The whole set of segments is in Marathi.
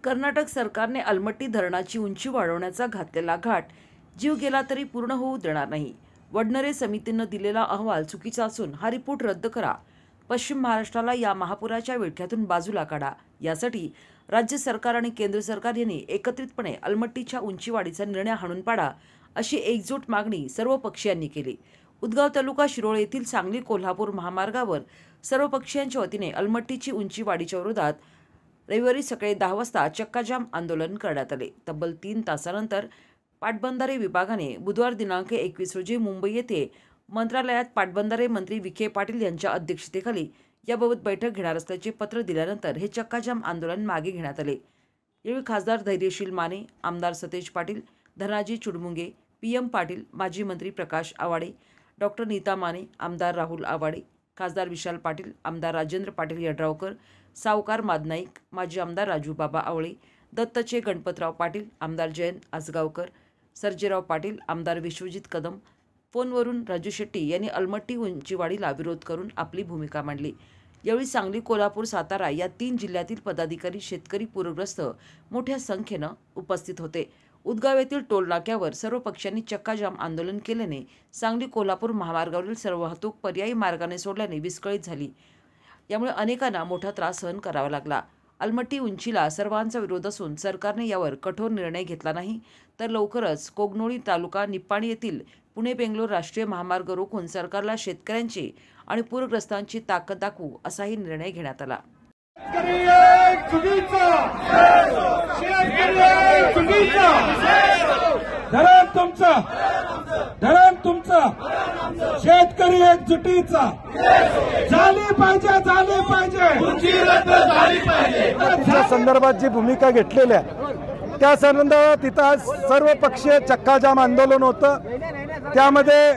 कर्नाटक सरकारने अलमट्टी धरणाची उंची वाढवण्याचा घातलेला घाट जीव गेला तरी पूर्ण होऊ देणार नाही. वडनेरे समितीनं दिलेला अहवाल चुकीचा असून हा रिपोर्ट रद्द करा. पश्चिम महाराष्ट्राला या महापुराच्या विळख्यातून बाजूला काढा. यासाठी राज्य सरकार आणि केंद्र सरकार यांनी एकत्रितपणे अलमट्टीच्या उंचीवाढीचा निर्णय हाणून पाडा, अशी एकजूट मागणी सर्व पक्षीयांनी केली. उदगाव तालुका शिरोळ येथील सांगली कोल्हापूर महामार्गावर सर्व पक्षीयांच्या वतीने अलमट्टीची उंचीवाढीच्या विरोधात रविवारी सकाळी 10 वाजता चक्काजाम आंदोलन करण्यात आले. तब्बल 3 तासानंतर पाटबंधारे विभागाने बुधवार दिनांक 21 रोजी मुंबई येथे मंत्रालयात पाटबंधारे मंत्री विखे पाटील यांच्या अध्यक्षतेखाली याबाबत बैठक घेणार असल्याचे पत्र दिल्यानंतर हे चक्काजाम आंदोलन मागे घेण्यात आले. यावेळी खासदार धैर्यशील माने, आमदार सतेज पाटील, धनाजी चुडमुंगे, PM पाटील, माजी मंत्री प्रकाश आवाडे, डॉक्टर नीता माने, आमदार राहुल आवाडे, खासदार विशाल पाटील, आमदार राजेंद्र पाटील यड्रावकर, सावकार मादनाईक, माजी आमदार राजू बाबा आवळे, दत्तचे गणपतराव पाटील, आमदार जयंत आसगावकर, सर्जेराव पाटील, आमदार विश्वजित कदम, फोनवरून राजू शेट्टी यांनी अलमट्टी उंचीवाढीला विरोध करून आपली भूमिका मांडली. यावेळी सांगली, कोल्हापूर, सातारा या 3 जिल्ह्यातील पदाधिकारी, शेतकरी, पूरग्रस्त मोठ्या संख्येनं उपस्थित होते. उदगाव येथील टोल नाक्यावर सर्व पक्षांनी चक्काजाम आंदोलन केल्याने सांगली कोल्हापूर महामार्गावरील सर्व वाहतूक पर्यायी मार्गाने सोडल्याने विस्कळीत झाली. यामुळे अनेकांना मोठा त्रास सहन करावा लागला. अलमट्टी उंचीला सर्वांचा विरोध असून सरकारने यावर कठोर निर्णय घेतला नाही तर लवकरच कोगनोळी तालुका निप्पाणी येथील पुणे-बेंगलोर राष्ट्रीय महामार्ग रोखून सरकारला शेतकऱ्यांची आणि पूरग्रस्तांची ताकद दाखवू असाही निर्णय घेण्यात आला. धरण तुमचा शेतकरी एकजुटीचा झाली पाहिजे त्या संदर्भात जी भूमिका घेतलेली आहे त्या संदर्भात तिथं आज सर्व पक्षीय चक्काजाम आंदोलन होतं. त्यामध्ये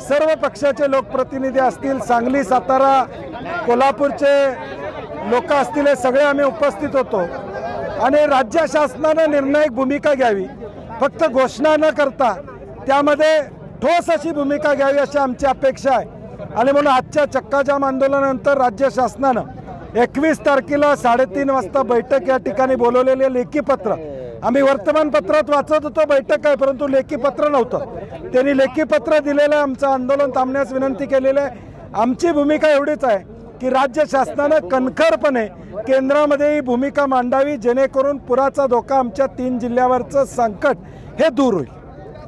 सर्व पक्षाचे लोकप्रतिनिधी असतील, सांगली, सातारा, कोल्हापूरचे लोक असतील, हे सगळे आम्ही उपस्थित होतो. आणि राज्य शासनाने निर्णायक भूमिका घ्यावी, फक्त घोषणा न करता त्यामध्ये ठोस अशी भूमिका घ्यावी अशी आमची अपेक्षा आहे. आणि म्हणून आजच्या चक्काजाम आंदोलनानंतर राज्य शासनानं 21 तारखेला 3:30 वाजता बैठक या ठिकाणी बोलवलेले लेखी पत्र आम्ही वर्तमानपत्रात वाचत होतो. बैठक आहे परंतु लेखी पत्र नव्हतं. त्यांनी लेखी पत्र दिलेलं, आमचं आंदोलन थांबण्यास विनंती केलेली आहे. आमची भूमिका एवढीच आहे की राज्य शासनानं कणखरपणे केंद्रामध्ये ही भूमिका मांडावी, जेणेकरून पुराचा धोका आमच्या 3 जिल्ह्यावरचं संकट हे दूर होईल.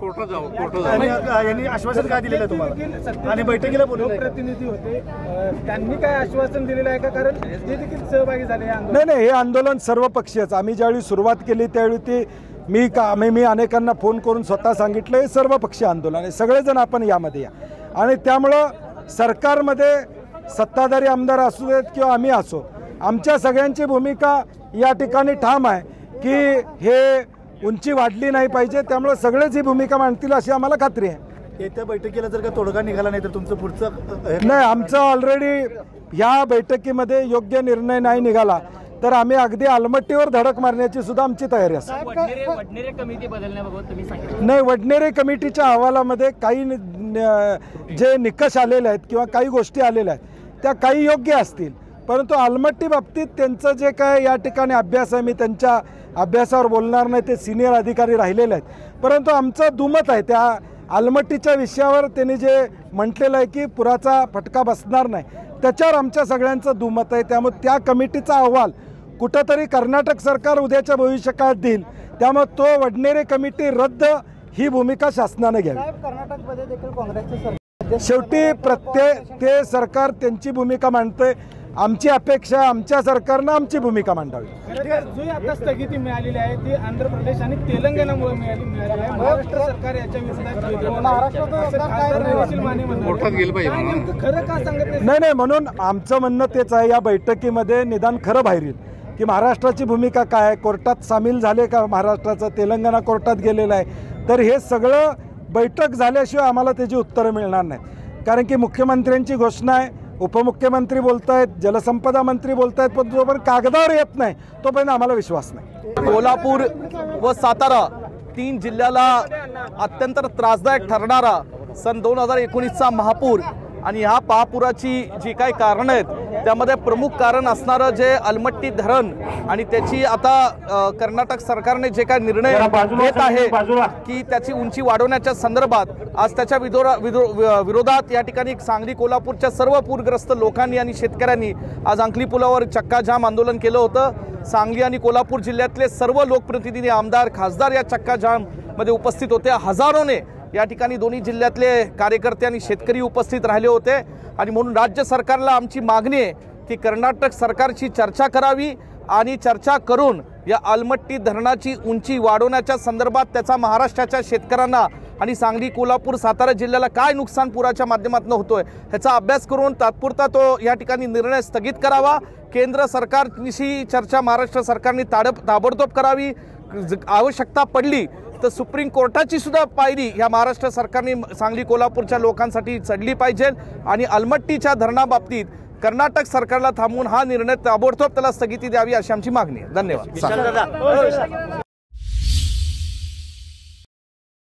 यांनी आश्वासन काय दिलेलं तुम्हाला आणि बैठकीला प्रतिनिधी होते, त्यांनी काय आश्वासन दिलेलं आहे का? कारण ते देखील सहभागी झाले. नाही, हे आंदोलन सर्व पक्षीयच. आम्ही ज्यावेळी सुरुवात केली त्यावेळी मी अनेकांना फोन करून स्वतः सांगितलं हे सर्व पक्षीय आंदोलन आहे, सगळेजण आपण यामध्ये या. आणि त्यामुळं सरकारमध्ये सत्ताधारी आमदार असू देत किंवा आम्ही असो, आमच्या सगळ्यांची भूमिका या ठिकाणी ठाम आहे की हे उंची वाढली नाही पाहिजे. त्यामुळे सगळेच ही भूमिका मांडतील अशी आम्हाला खात्री आहे. येत्या बैठकीला जर का तोडगा निघाला नाही तर तुमचं पुढचं नाही, आमचं ऑलरेडी ह्या बैठकीमध्ये योग्य निर्णय नाही निघाला तर आम्ही अगदी अलमट्टीवर धडक मारण्याची सुद्धा आमची तयारी असेल. वडनेरे कमिटी बदलण्याबाबत तुम्ही सांगितलं नाही, वडनेरे कमिटीच्या अहवालामध्ये काही जे निकष आलेले आहेत किंवा काही गोष्टी आलेल्या आहेत त्या काही योग्य असतील, परंतु अलमट्टी बाबतीत त्यांचं जे काय या ठिकाणी अभ्यास आहे, मी त्यांच्या अभ्यासावर बोलणार नाही, ते सिनियर अधिकारी राहिलेले आहेत. परंतु आमचं दुमत आहे त्या अलमट्टीच्या विषयावर त्यांनी जे म्हटलेलं आहे की पुराचा फटका बसणार नाही, त्याच्यावर आमच्या सगळ्यांचं दुमत आहे. त्यामुळे त्या कमिटीचा अहवाल कुठंतरी कर्नाटक सरकार उद्याच्या भविष्यकाळात देईल. त्यामुळे तो वडनेरे कमिटी रद्द ही भूमिका शासनाने घ्यावी. कर्नाटकमध्ये देखील काँग्रेसचे शेवटी ते सरकार त्यांची भूमिका मांडते. आमची अपेक्षा आमच्या सरकारनं आमची भूमिका मांडावी. जी आता स्थगिती मिळालेली आहे ती आंध्र प्रदेश आणि तेलंगणामुळे मिळालेली आहे. महाराष्ट्र सरकार याच्या खरं का सांगत नाही, म्हणून आमचं म्हणणं तेच आहे. या बैठकीमध्ये निदान खरं बाहेर येईल की महाराष्ट्राची भूमिका काय आहे, कोर्टात सामील झाले का महाराष्ट्राचं, तेलंगणा कोर्टात गेलेलं आहे. तर हे सगळं बैठक झाल्याशिवाय आम्हाला त्याची उत्तरं मिळणार नाहीत. कारण की मुख्यमंत्र्यांची घोषणा आहे, उपमुख्यमंत्री बोलतायत, जलसंपदा मंत्री बोलतायत, पण जोपर्यंत कागदावर येत नाही तोपर्यंत आम्हाला विश्वास नाही. कोल्हापूर व सातारा 3 जिल्ह्याला अत्यंत त्रासदायक ठरणारा सन 2019चा महापूर आणि ह्या महापुराची जी काही कारणं आहेत त्यामध्ये प्रमुख कारण असणारं जे अलमट्टी धरण आणि त्याची आता कर्नाटक सरकारने जे काय निर्णय घेत आहे की त्याची उंची वाढवण्याच्या संदर्भात आज त्याच्या विरोधात या ठिकाणी सांगली कोल्हापूरच्या सर्व पूरग्रस्त लोकांनी आणि शेतकऱ्यांनी आज अंकली पुलावर चक्का जाम आंदोलन केलं होतं। सांगली आणि कोल्हापूर जिल्ह्यातले सर्व लोकप्रतिनिधी, आमदार, खासदार या चक्का जाम मध्ये उपस्थित होते। हजारोने या ठिकाणी दोन्ही जिल्ह्यातले कार्यकर्ते आणि शेतकरी उपस्थित राहिले होते आणि म्हणून राज्य सरकारला आमची मागणी आहे की कर्नाटक सरकारची चर्चा करावी आणि चर्चा करून या अलमट्टी धरणाची उंची वाढवण्याच्या संदर्भात त्याचा महाराष्ट्राच्या शेतकऱ्यांना आणि सांगली, कोल्हापूर, सातारा जिल्ह्याला काय नुकसान पुराच्या माध्यमातून होतोय ह्याचा अभ्यास करून तात्पुरता तो या ठिकाणी निर्णय स्थगित करावा। केंद्र सरकारशी चर्चा महाराष्ट्र सरकारने ताबडतोब करावी। आवश्यकता पडली तर सुप्रीम कोर्टाची सुद्धा पायरी या महाराष्ट्र सरकारने सांगली कोल्हापूरच्या लोकांसाठी चढली पाहिजे आणि अलमट्टीच्या धरणाबाबतीत कर्नाटक सरकारला थांबवून हा निर्णय ताबडतोब त्याला स्थगिती द्यावी अशी आमची मागणी आहे। धन्यवाद।